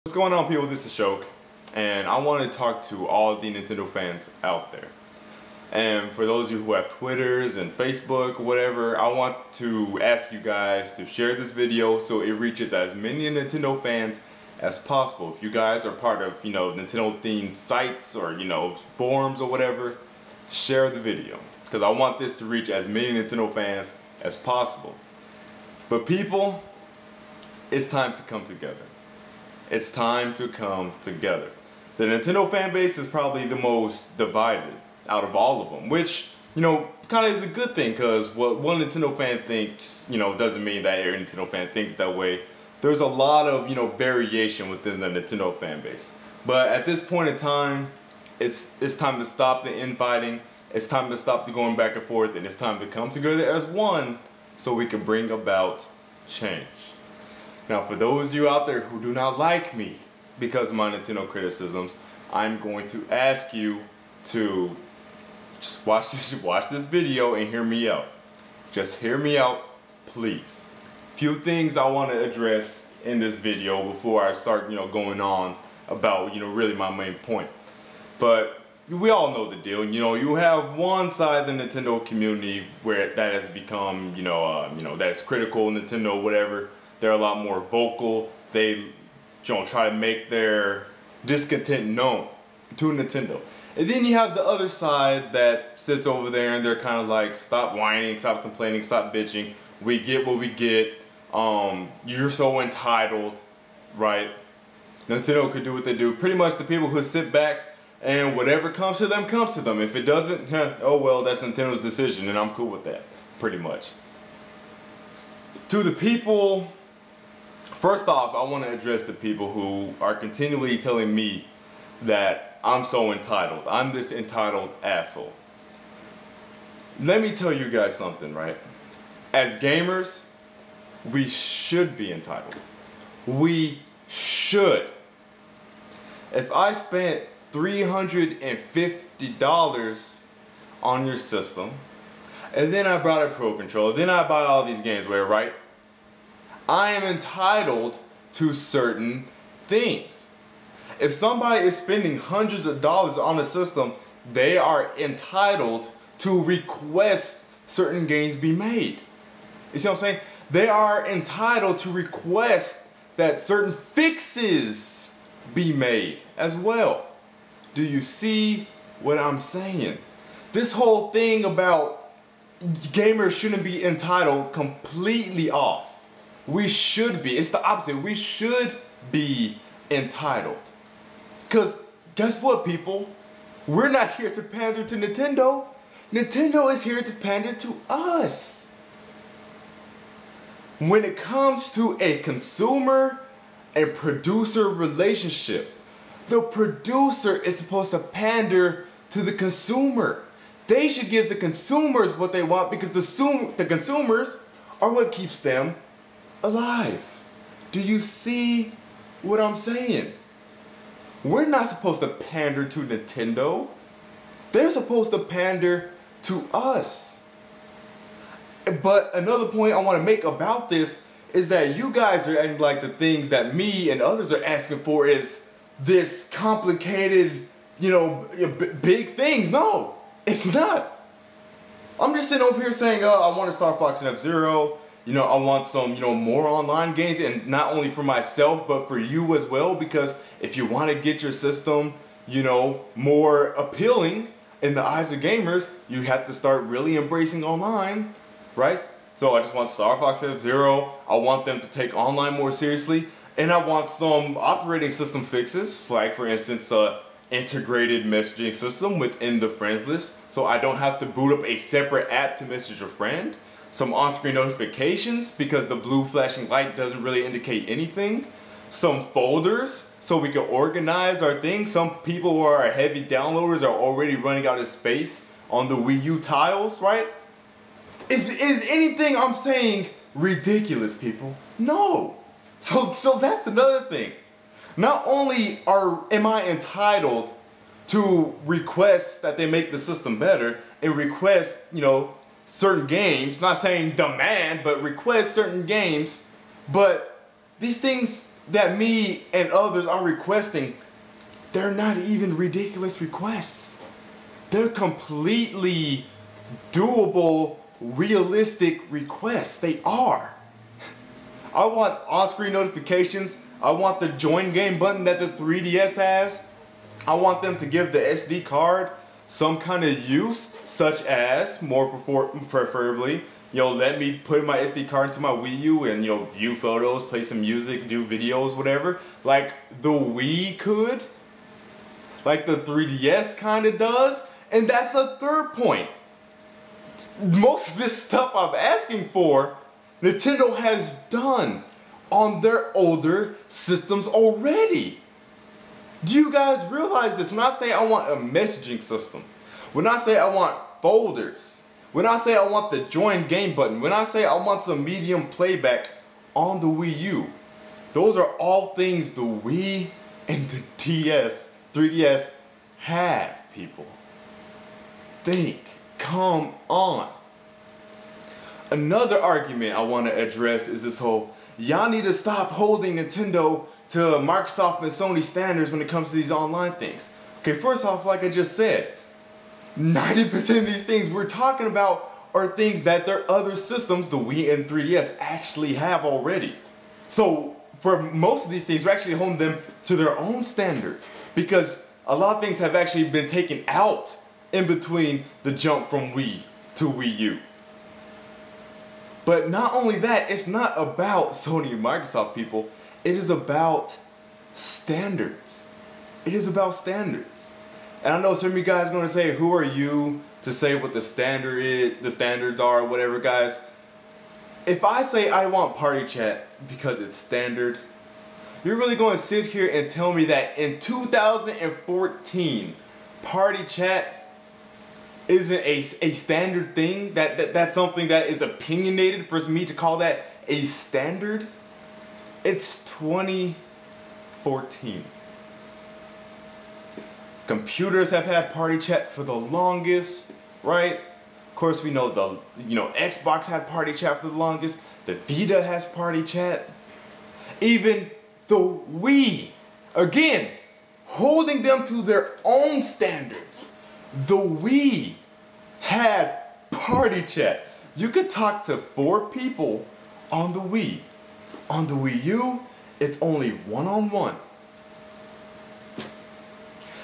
What's going on, people? This is Shok, and I want to talk to all the Nintendo fans out there. And for those of you who have Twitters and Facebook, whatever, I want to ask you guys to share this video so it reaches as many Nintendo fans as possible. If you guys are part of, Nintendo themed sites or, forums or whatever, share the video, because I want this to reach as many Nintendo fans as possible. But people, it's time to come together. It's time to come together. The Nintendo fan base is probably the most divided out of all of them, which, kind of is a good thing, because what one Nintendo fan thinks, doesn't mean that every Nintendo fan thinks that way. There's a lot of, variation within the Nintendo fan base. But at this point in time, it's time to stop the infighting. It's time to stop the going back and forth, and it's time to come together as one so we can bring about change. Now, for those of you out there who do not like me because of my Nintendo criticisms, I'm going to ask you to just watch this video and hear me out. Just hear me out, please. Few things I want to address in this video before I start, going on about, really my main point. But we all know the deal. You have one side of the Nintendo community where that has become, that is critical, Nintendo, whatever. They're a lot more vocal. They try to make their discontent known to Nintendo. And then you have the other side that sits over there and they're kind of like, stop whining, stop complaining, stop bitching. We get what we get. You're so entitled, right? Nintendo could do what they do. Pretty much the people who sit back and whatever comes to them, comes to them. If it doesn't, oh well, that's Nintendo's decision and I'm cool with that, pretty much. To the people, first off, I want to address the people who are continually telling me that I'm so entitled. I'm this entitled asshole. Let me tell you guys something, right? As gamers, we should be entitled. We should. If I spent $350 on your system, and then I brought a Pro Controller, then I buy all these games, right? I am entitled to certain things. If somebody is spending hundreds of dollars on a system, they are entitled to request certain games be made. You see what I'm saying? They are entitled to request that certain fixes be made as well. Do you see what I'm saying? This whole thing about gamers shouldn't be entitled completely off. We should be. It's the opposite. We should be entitled. Because guess what, people? We're not here to pander to Nintendo. Nintendo is here to pander to us. When it comes to a consumer and producer relationship, the producer is supposed to pander to the consumer. They should give the consumers what they want, because the consumers are what keeps them alive. Do you see what I'm saying? We're not supposed to pander to Nintendo. They're supposed to pander to us. But another point I want to make about this is that you guys are acting like the things that me and others are asking for is this complicated, big things. No, it's not. I'm just sitting over here saying, oh, I want to Star Fox and F-Zero. I want some, more online games, and not only for myself, but for you as well, because if you want to get your system, more appealing in the eyes of gamers, you have to start really embracing online, right? So I just want Star Fox F-Zero. I want them to take online more seriously, and I want some operating system fixes, like for instance, integrated messaging system within the friends list, so I don't have to boot up a separate app to message a friend. Some on-screen notifications, because the blue flashing light doesn't really indicate anything. Some folders, so we can organize our things. Some people who are heavy downloaders are already running out of space on the Wii U tiles, right? Is anything I'm saying ridiculous, people? No. So that's another thing. Not only am I entitled to request that they make the system better and request, certain games, not saying demand, but request certain games, but these things that me and others are requesting, they're not even ridiculous requests. They're completely doable, realistic requests. They are. I want on-screen notifications. I want the join game button that the 3DS has. I want them to give the SD card some kind of use, such as, preferably, let me put my SD card into my Wii U and, view photos, play some music, do videos, whatever. Like the Wii could. Like the 3DS kind of does. And that's a third point. Most of this stuff I'm asking for, Nintendo has done on their older systems already. Do you guys realize this? When I say I want a messaging system, when I say I want folders, when I say I want the join game button, when I say I want some medium playback on the Wii U, those are all things the Wii and the 3DS have, people. Think. Come on. Another argument I want to address is this whole, y'all need to stop holding Nintendo to Microsoft and Sony standards when it comes to these online things. Okay, first off, like I just said, 90% of these things we're talking about are things that their other systems, the Wii and 3DS, actually have already. So for most of these things, we're actually holding them to their own standards because a lot of things have actually been taken out in between the jump from Wii to Wii U. But not only that, it's not about Sony and Microsoft, people. It is about standards. It is about standards. And I know some of you guys are going to say, who are you to say what the standards are, or whatever, guys. If I say I want party chat because it's standard, you're really going to sit here and tell me that in 2014, party chat isn't a standard thing? That's something that is opinionated for me to call that a standard? It's 2014. Computers have had party chat for the longest, right? Of course, we know the Xbox had party chat for the longest. The Vita has party chat. Even the Wii, again, holding them to their own standards. The Wii had party chat. You could talk to 4 people on the Wii. On the Wii U, it's only one-on-one.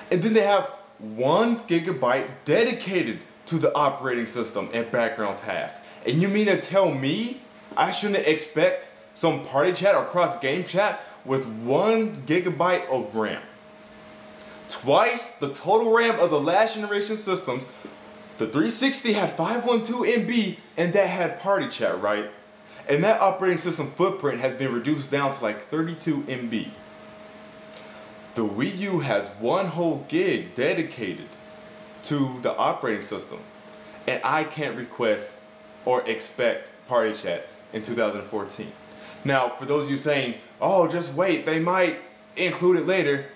And then they have 1 GB dedicated to the operating system and background tasks. And you mean to tell me I shouldn't expect some party chat or cross-game chat with 1 GB of RAM? Twice the total RAM of the last generation systems. The 360 had 512 MB and that had party chat, right? And that operating system footprint has been reduced down to like 32 MB. The Wii U has 1 whole gig dedicated to the operating system. And I can't request or expect party chat in 2014. Now, for those of you saying, oh, just wait, they might include it later.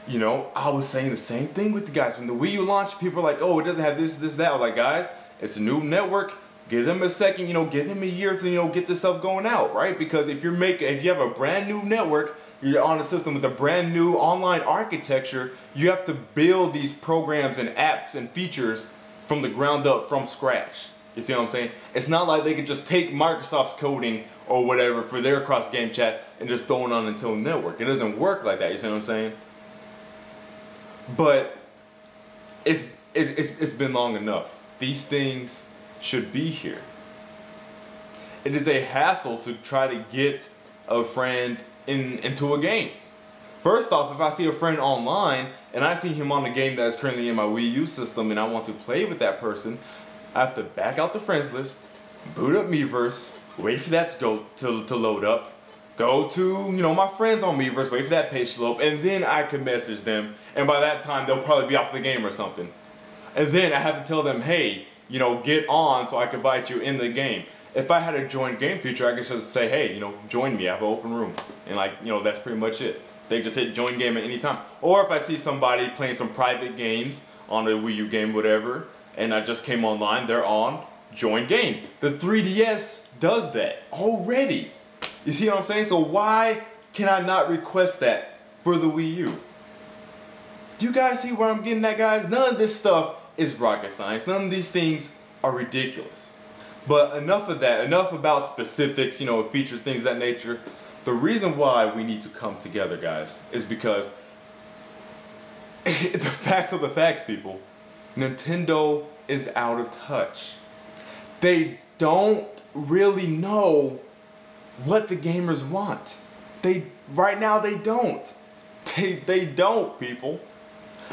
I was saying the same thing with the guys. When the Wii U launched, people were like, oh, it doesn't have this, that. I was like, guys, it's a new network. Give them a second, give them a year to, get this stuff going out, right? Because if you have a brand new network, you're on a system with a brand new online architecture, you have to build these programs and apps and features from the ground up, from scratch. You see what I'm saying? It's not like they could just take Microsoft's coding or whatever for their cross-game chat and just throw it on a Nintendo network. It doesn't work like that, you see what I'm saying? But it's been long enough. These things should be here. It is a hassle to try to get a friend into a game. First off, if I see a friend online and I see him on a game that is currently in my Wii U system and I want to play with that person, I have to back out the friends list, boot up Miiverse, wait for that to load up, go to my friends on Miiverse, wait for that page to load, and then I can message them, and by that time they'll probably be off the game or something. And then I have to tell them, hey, get on so I can invite you in the game. If I had a join game feature, I could just say, hey, join me, I have an open room. And that's pretty much it. They just hit join game at any time. Or if I see somebody playing some private games on a Wii U game, whatever, and I just came online, they're on, join game. The 3DS does that already. You see what I'm saying? So why can I not request that for the Wii U? Do you guys see where I'm getting at, guys? None of this stuff is rocket science. None of these things are ridiculous. But enough of that. Enough about specifics, you know, features, things of that nature. The reason why we need to come together, guys, is because the facts are the facts, people. Nintendo is out of touch. They don't really know what the gamers want. Right now they don't. They don't, people.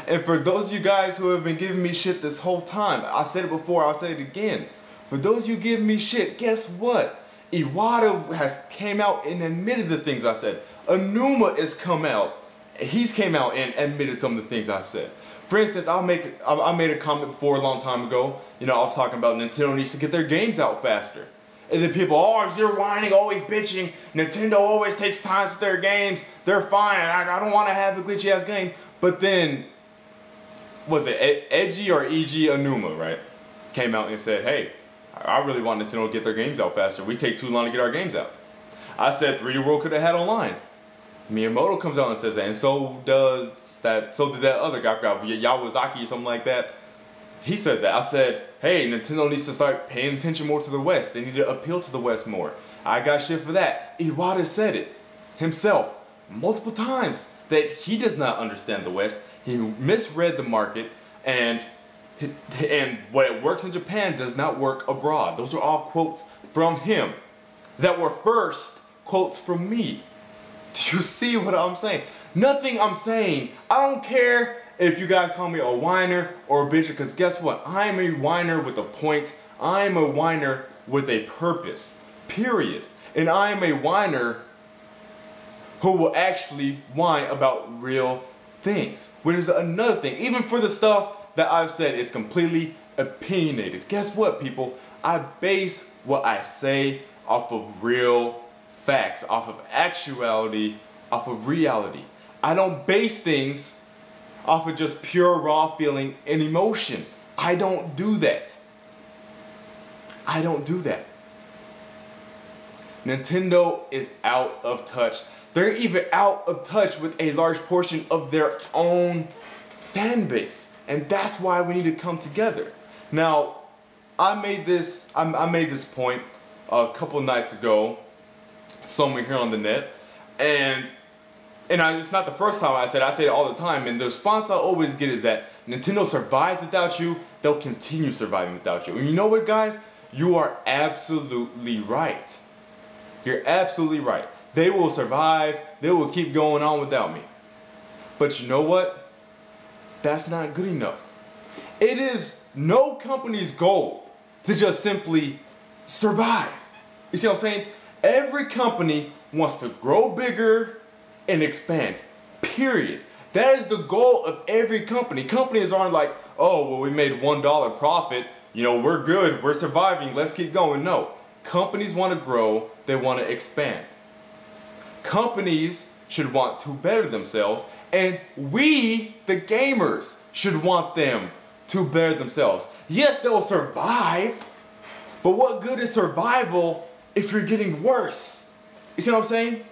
And for those of you guys who have been giving me shit this whole time, I said it before, I'll say it again. For those of you giving me shit, guess what? Iwata has came out and admitted the things I said. Aonuma has come out. He's came out and admitted some of the things I've said. For instance, I made a comment before a long time ago. You know, I was talking about Nintendo needs to get their games out faster. And then people, oh, you're whining, always bitching. Nintendo always takes time with their games. They're fine. I don't want to have a glitchy ass game. But then, was it Edgy or E.G. Aonuma, right? Came out and said, hey, I really want Nintendo to get their games out faster. We take too long to get our games out. I said 3D World could have had online. Miyamoto comes out and says that, and so did that other guy, I forgot, Yawazaki or something like that. He says that. I said, hey, Nintendo needs to start paying attention more to the West. They need to appeal to the West more. I got shit for that. Iwata said it himself multiple times that he does not understand the West. He misread the market, and what works in Japan does not work abroad. Those are all quotes from him that were first quotes from me. Do you see what I'm saying? Nothing I'm saying. I don't care if you guys call me a whiner or a bitcher, because guess what? I'm a whiner with a point. I'm a whiner with a purpose. Period. And I'm a whiner who will actually whine about real things. Which is another thing. Even for the stuff that I've said is completely opinionated. Guess what, people? I base what I say off of real facts, off of actuality, off of reality. I don't base things off of just pure raw feeling and emotion. I don't do that. I don't do that. Nintendo is out of touch. They're even out of touch with a large portion of their own fan base. And that's why we need to come together. Now, I made this point a couple nights ago, somewhere here on the net, and it's not the first time I say it all the time, and the response I always get is that Nintendo survived without you, they'll continue surviving without you. And you know what, guys? You are absolutely right. You're absolutely right. They will survive, they will keep going on without me. But you know what? That's not good enough. It is no company's goal to just simply survive. You see what I'm saying? Every company wants to grow bigger and expand. Period. That is the goal of every company. Companies aren't like, oh, well, we made $1 profit. You know, we're good. We're surviving. Let's keep going. No. Companies want to grow. They want to expand. Companies should want to better themselves. And we, the gamers, should want them to better themselves. Yes, they'll survive. But what good is survival if you're getting worse? You see what I'm saying?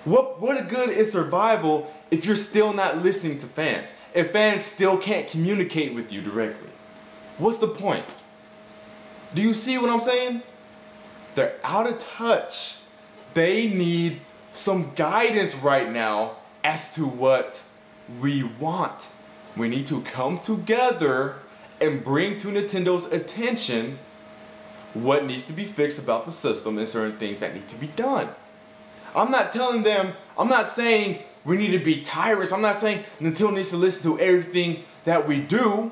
What good is survival if you're still not listening to fans? If fans still can't communicate with you directly? What's the point? Do you see what I'm saying? They're out of touch. They need some guidance right now as to what we want. We need to come together and bring to Nintendo's attention what needs to be fixed about the system and certain things that need to be done. I'm not telling them, I'm not saying we need to be tyrants. I'm not saying Nintendo needs to listen to everything that we do.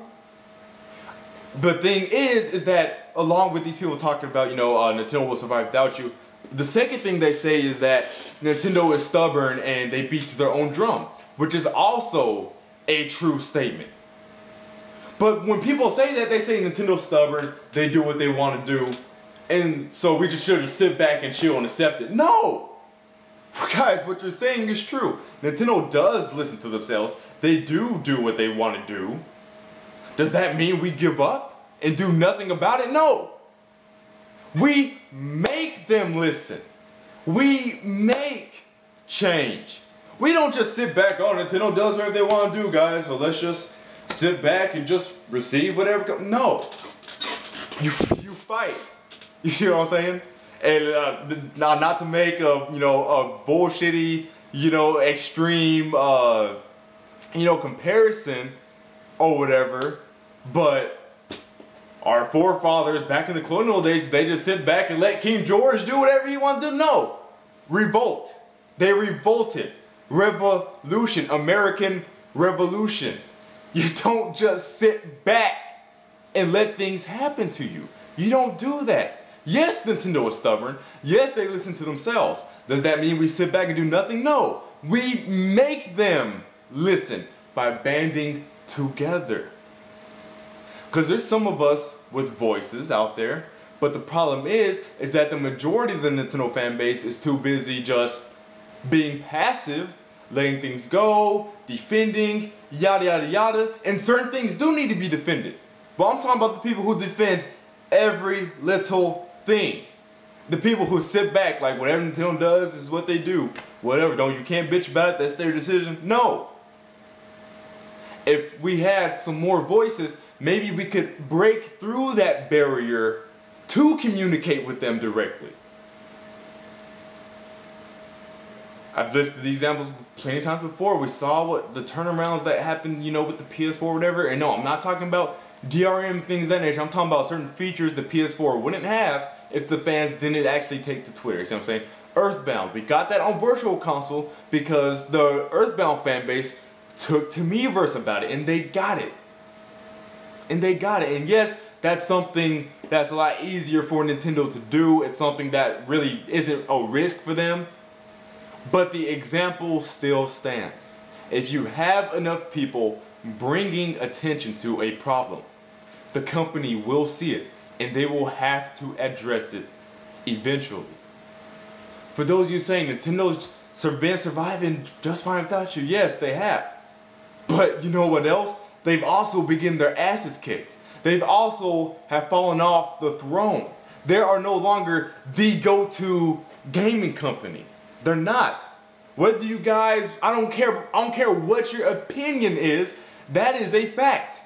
But the thing is that along with these people talking about, you know, Nintendo will survive without you, the second thing they say is that Nintendo is stubborn and they beat to their own drum, which is also a true statement. But when people say that, they say Nintendo's stubborn, they do what they want to do, and so we just should sit back and chill and accept it. No! Guys, what you're saying is true. Nintendo does listen to themselves. They do what they want to do. Does that mean we give up and do nothing about it? No! We make them listen. We make change. We don't just sit back, oh, Nintendo does whatever they want to do, guys, so let's just sit back and just receive whatever comes. No. You fight. You see what I'm saying? And not to make a bullshitty, extreme, comparison or whatever, but our forefathers back in the colonial days, they just sit back and let King George do whatever he wanted to do. No. Revolt. They revolted. Revolution. American Revolution. You don't just sit back and let things happen to you. You don't do that. Yes, Nintendo is stubborn. Yes, they listen to themselves. Does that mean we sit back and do nothing? No. We make them listen by banding together. Because there's some of us with voices out there, but the problem is that the majority of the Nintendo fan base is too busy just being passive, letting things go, defending, yada yada yada, and certain things do need to be defended. But I'm talking about the people who defend every little thing. The people who sit back like whatever Nintendo does is what they do. Whatever, you can't bitch about it, that's their decision. No. If we had some more voices, maybe we could break through that barrier to communicate with them directly. I've listed these examples plenty of times before. We saw what the turnarounds that happened, with the PS4 or whatever. And no, I'm not talking about DRM, things of that nature. I'm talking about certain features the PS4 wouldn't have if the fans didn't actually take to Twitter. You see what I'm saying? Earthbound. We got that on Virtual Console because the Earthbound fan base took to Miiverse about it, and they got it. And yes, that's something that's a lot easier for Nintendo to do. It's something that really isn't a risk for them. But the example still stands. If you have enough people bringing attention to a problem, the company will see it, and they will have to address it eventually. For those of you saying Nintendo's been surviving just fine without you, yes, they have. But you know what else? They've also begun their asses kicked. They've also have fallen off the throne. They are no longer the go-to gaming company. They're not. Whether you guys, I don't care what your opinion is, that is a fact.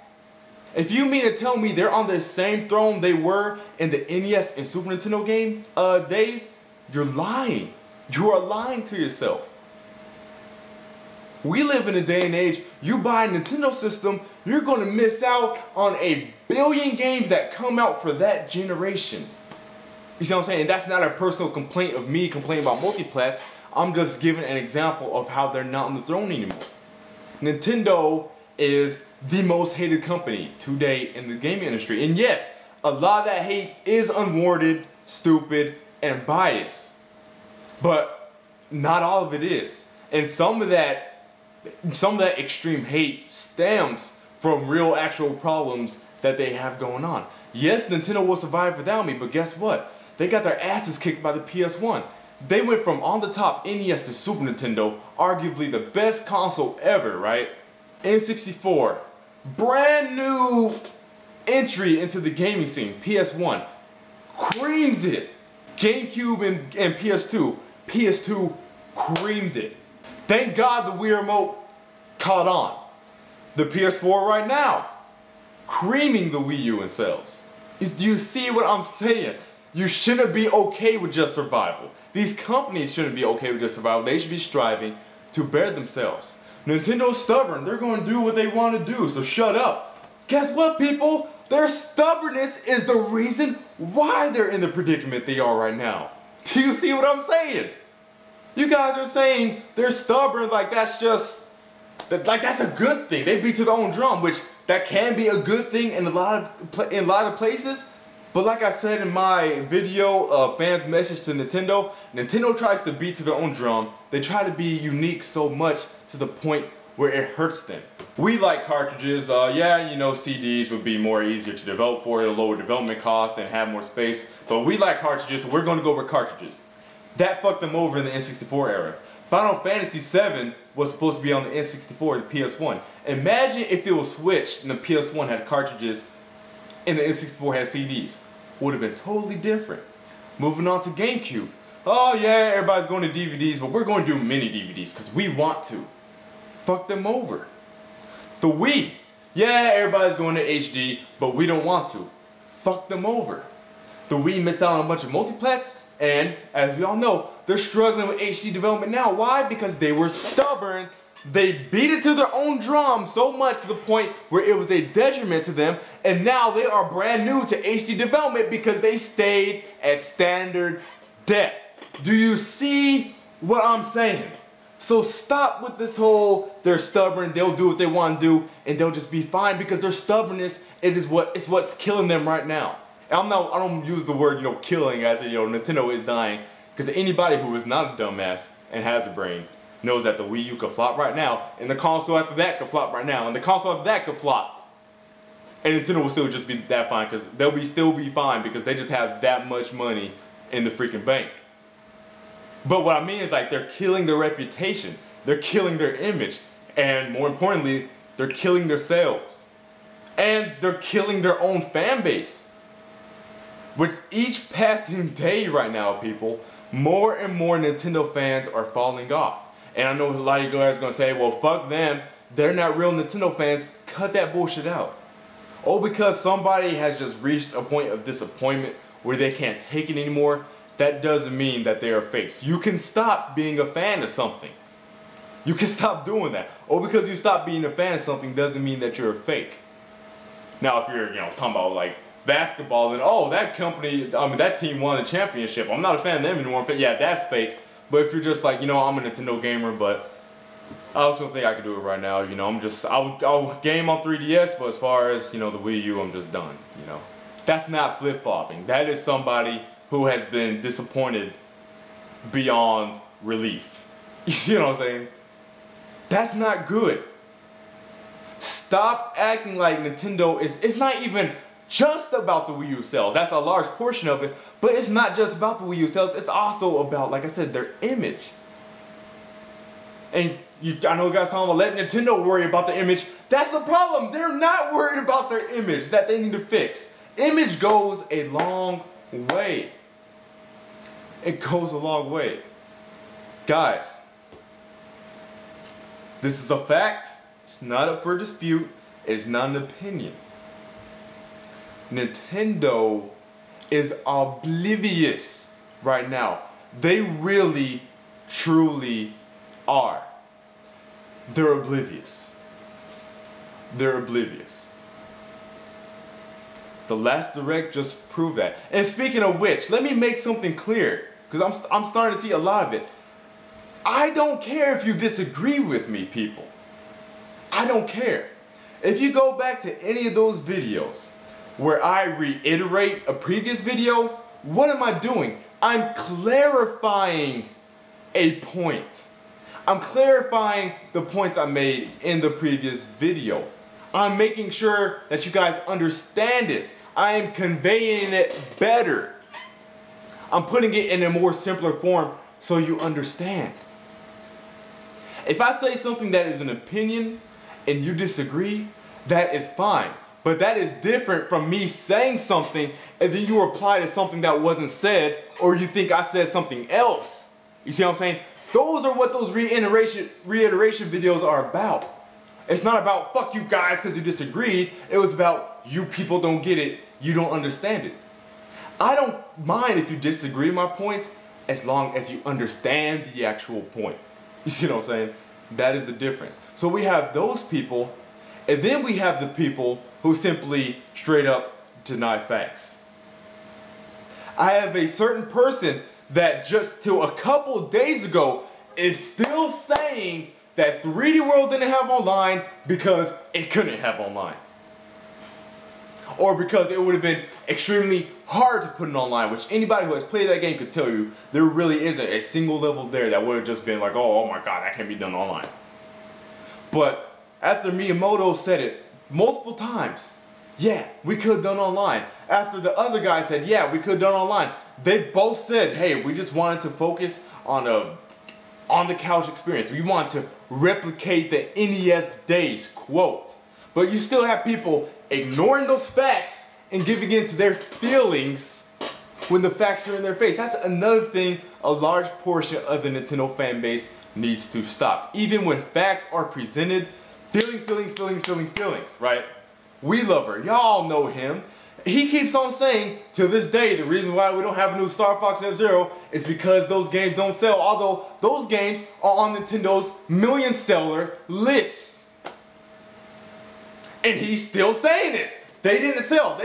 If you mean to tell me they're on the same throne they were in the NES and Super Nintendo game days, you're lying. You are lying to yourself. We live in a day and age, you buy a Nintendo system, you're going to miss out on 1 billion games that come out for that generation. You see what I'm saying? And that's not a personal complaint of me complaining about multiplats. I'm just giving an example of how they're not on the throne anymore. Nintendo is the most hated company today in the gaming industry. And yes, a lot of that hate is unwarranted, stupid, and biased. But not all of it is. And some of that extreme hate stems from real actual problems that they have going on. Yes, Nintendo will survive without me, but guess what? They got their asses kicked by the PS1. They went from on the top NES to Super Nintendo, arguably the best console ever, right? N64, brand new entry into the gaming scene, PS1, creams it. GameCube and PS2 creamed it. Thank God the Wii Remote caught on. The PS4 right now, creaming the Wii U in sales. Do you see what I'm saying? You shouldn't be okay with just survival. These companies shouldn't be okay with just survival. They should be striving to better themselves. Nintendo's stubborn. They're going to do what they want to do, so shut up. Guess what, people? Their stubbornness is the reason why they're in the predicament they are right now. Do you see what I'm saying? You guys are saying they're stubborn like that's a good thing. They beat to their own drum, which that can be a good thing in a lot of places. But like I said in my video, fans' message to Nintendo, Nintendo tries to beat to their own drum. They try to be unique so much to the point where it hurts them. We like cartridges. Yeah, CDs would be more easier to develop for, a lower development cost and have more space. But we like cartridges, so we're going to go with cartridges. That fucked them over in the N64 era. Final Fantasy VII was supposed to be on the N64, the PS1. Imagine if it was switched and the PS1 had cartridges and the N64 had CDs. Would have been totally different. Moving on to GameCube. oh yeah, everybody's going to DVDs, but we're going to do mini DVDs because we want to. Fuck them over. The Wii, yeah, everybody's going to HD, but we don't want to. Fuck them over. The Wii missed out on a bunch of multiplats, and as we all know, they're struggling with HD development now. Why? Because they were stubborn. They beat it to their own drum so much to the point where it was a detriment to them, and now they are brand new to HD development because they stayed at standard depth. Do you see what I'm saying? So stop with this whole, they're stubborn, they'll do what they want to do, and they'll just be fine, because their stubbornness, it's what's killing them right now. And I don't use the word, killing as in, Nintendo is dying, because anybody who is not a dumbass and has a brain knows that the Wii U could flop right now, and the console after that could flop right now, and the console after that could flop. And Nintendo will still just be that fine, because they'll still be fine, because they just have that much money in the freaking bank. But what I mean is, like, they're killing their reputation, they're killing their image, and more importantly, they're killing their sales. And they're killing their own fan base. With each passing day right now, people, more and more Nintendo fans are falling off. And I know a lot of you guys are going to say, well, fuck them, they're not real Nintendo fans. Cut that bullshit out. Oh, because somebody has just reached a point of disappointment where they can't take it anymore, that doesn't mean that they are fakes. You can stop being a fan of something. You can stop doing that. Or because you stop being a fan of something doesn't mean that you're a fake. Now, if you're, talking about like basketball, then oh, that company, that team won a championship. I'm not a fan of them anymore. Yeah, that's fake. But if you're just like, I'm a Nintendo gamer, but I also think I could do it right now. I'll game on 3DS, but as far as, the Wii U, I'm just done, That's not flip-flopping. That is somebody who has been disappointed beyond relief. You see what I'm saying? That's not good. Stop acting like Nintendo it's not even just about the Wii U sales. That's a large portion of it, but it's not just about the Wii U sales. It's also about, like I said, their image. And I know you guys talking about letting Nintendo worry about the image. That's the problem. They're not worried about their image that they need to fix. Image goes a long way. It goes a long way. Guys, this is a fact. It's not up for dispute. It's not an opinion. Nintendo is oblivious right now. They really, truly are. They're oblivious. They're oblivious. The last Direct just proved that. And speaking of which, let me make something clear, because I'm starting to see a lot of it. I don't care if you disagree with me, people. I don't care. If you go back to any of those videos where I reiterate a previous video, what am I doing? I'm clarifying a point. I'm clarifying the points I made in the previous video. I'm making sure that you guys understand it. I am conveying it better. I'm putting it in a more simpler form so you understand. If I say something that is an opinion and you disagree, that is fine. But that is different from me saying something and then you reply to something that wasn't said, or you think I said something else. You see what I'm saying? Those are what those reiteration videos are about. It's not about fuck you guys because you disagreed. It was about you people don't get it, you don't understand it. I don't mind if you disagree with my points as long as you understand the actual point. You see what I'm saying? That is the difference. So we have those people, and then we have the people who simply straight up deny facts. I have a certain person that just till a couple days ago is still saying that 3D World didn't have online because it couldn't have online. Or because it would have been extremely hard to put it online, which anybody who has played that game could tell you there really isn't a single level there that would have just been like, oh my god, that can't be done online. But after Miyamoto said it multiple times, yeah, we could have done online. After the other guy said, yeah, we could have done online, they both said, hey, we just wanted to focus on the couch experience. We want to replicate the NES days, quote. But you still have people ignoring those facts and giving in to their feelings when the facts are in their face. That's another thing a large portion of the Nintendo fan base needs to stop. Even when facts are presented, feelings, right? We Lover, y'all know him. He keeps on saying, to this day, the reason why we don't have a new Star Fox and F-Zero is because those games don't sell, although those games are on Nintendo's million seller list. And he's still saying it. They didn't sell.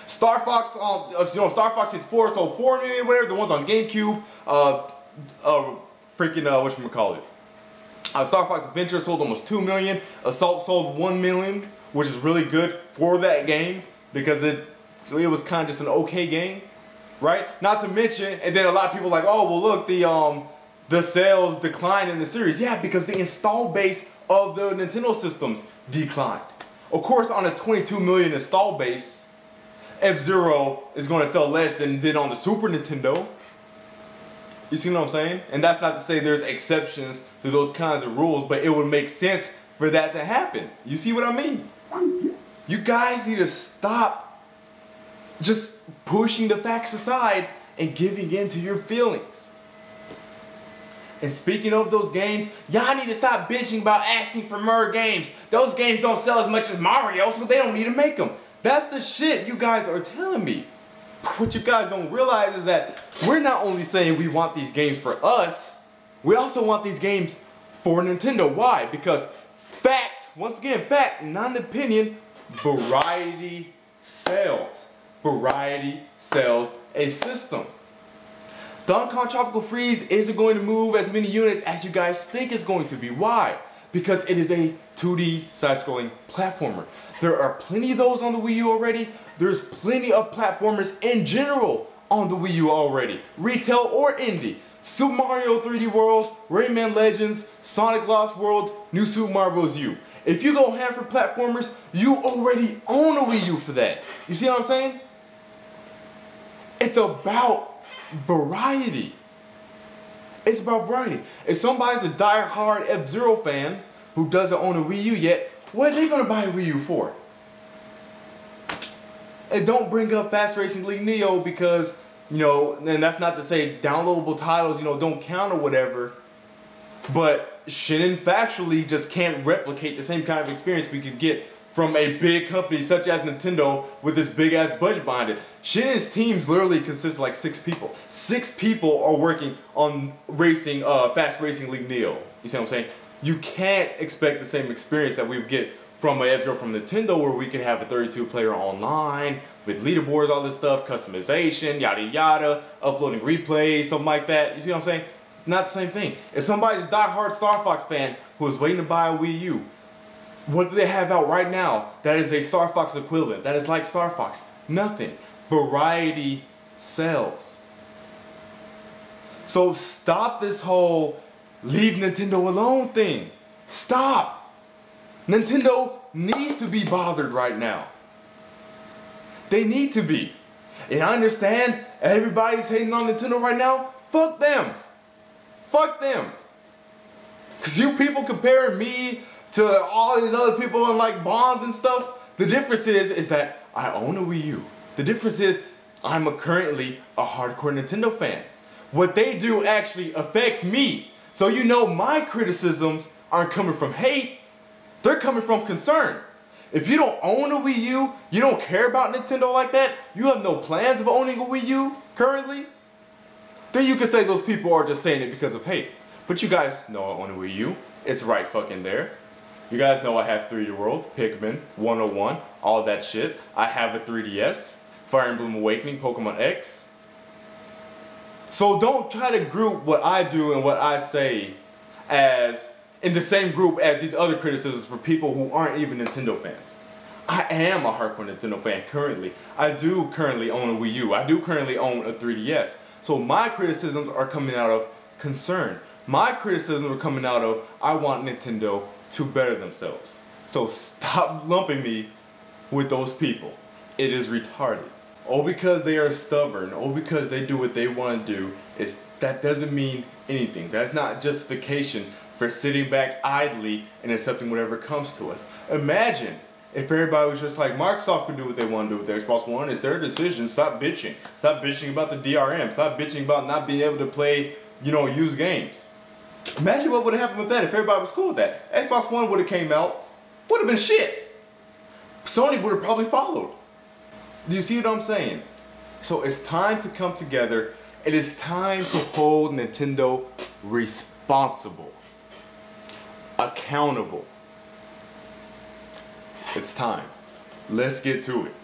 Star Fox, Star Fox 64 sold 4 million, whatever. The ones on GameCube, whatchamacallit. Star Fox Adventure sold almost 2 million. Assault sold 1 million, which is really good for that game because it was kind of just an okay game, right? Not to mention, and then a lot of people are like, oh, well, look, the sales declined in the series. Yeah, because the install base of the Nintendo systems declined. Of course, on a 22 million install base, F-Zero is going to sell less than it did on the Super Nintendo. You see what I'm saying? And that's not to say there's exceptions to those kinds of rules, but it would make sense for that to happen. You see what I mean? You guys need to stop just pushing the facts aside and giving in to your feelings. And speaking of those games, y'all need to stop bitching about asking for more games. Those games don't sell as much as Mario, so they don't need to make them. That's the shit you guys are telling me. What you guys don't realize is that we're not only saying we want these games for us, we also want these games for Nintendo. Why? Because fact, once again, fact, not an opinion, variety sells. Variety sells a system. Donkey Kong Tropical Freeze isn't going to move as many units as you guys think it's going to be. Why? Because it is a 2D side-scrolling platformer. There are plenty of those on the Wii U already. There's plenty of platformers in general on the Wii U already, retail or indie. Super Mario 3D World, Rayman Legends, Sonic Lost World, New Super Mario Bros. U. If you go ham for platformers, you already own a Wii U for that. You see what I'm saying? It's about variety. It's about variety. If somebody's a die-hard F-Zero fan who doesn't own a Wii U yet, what are they gonna buy a Wii U for? And don't bring up Fast Racing League Neo because, and that's not to say downloadable titles, don't count or whatever, but Shinin factually just can't replicate the same kind of experience we could get from a big company such as Nintendo with this big ass budget behind it. Shinin's teams literally consist of like 6 people. 6 people are working on racing, Fast Racing League Neo. You see what I'm saying? You can't expect the same experience that we would get from a F-Zero from Nintendo, where we could have a 32-player online with leaderboards, all this stuff, customization, yada yada, uploading replays, something like that. You see what I'm saying? Not the same thing. If somebody's a die-hard Star Fox fan who is waiting to buy a Wii U, what do they have out right now that is a Star Fox equivalent, that is like Star Fox? Nothing. Variety sells. So stop this whole leave Nintendo alone thing. Stop. Nintendo needs to be bothered right now. They need to be. And I understand everybody's hating on Nintendo right now. Fuck them. Fuck them. Because you people comparing me to all these other people and like Bonds and stuff. The difference is that I own a Wii U. The difference is I'm currently a hardcore Nintendo fan. What they do actually affects me. So my criticisms aren't coming from hate. They're coming from concern. If you don't own a Wii U, you don't care about Nintendo like that, you have no plans of owning a Wii U currently, then you can say those people are just saying it because of hate. But you guys know I own a Wii U. It's right fucking there. You guys know I have 3D World, Pikmin, 101, all that shit. I have a 3DS, Fire Emblem Awakening, Pokemon X. So don't try to group what I do and what I say as in the same group as these other criticisms for people who aren't even Nintendo fans. I am a hardcore Nintendo fan currently. I do currently own a Wii U. I do currently own a 3DS. So my criticisms are coming out of concern. My criticisms are coming out of I want Nintendo to better themselves. So stop lumping me with those people. It is retarded. Oh, because they are stubborn, or because they do what they want to do, that doesn't mean anything. That's not justification for sitting back idly and accepting whatever comes to us. Imagine if everybody was just like Microsoft could do what they want to do with their Xbox One, it's their decision. Stop bitching. Stop bitching about the DRM. Stop bitching about not being able to play, you know, used games. Imagine what would have happened with that if everybody was cool with that. Xbox One would have came out, would have been shit. Sony would have probably followed. Do you see what I'm saying? So it's time to come together. It is time to hold Nintendo responsible, accountable. It's time. Let's get to it.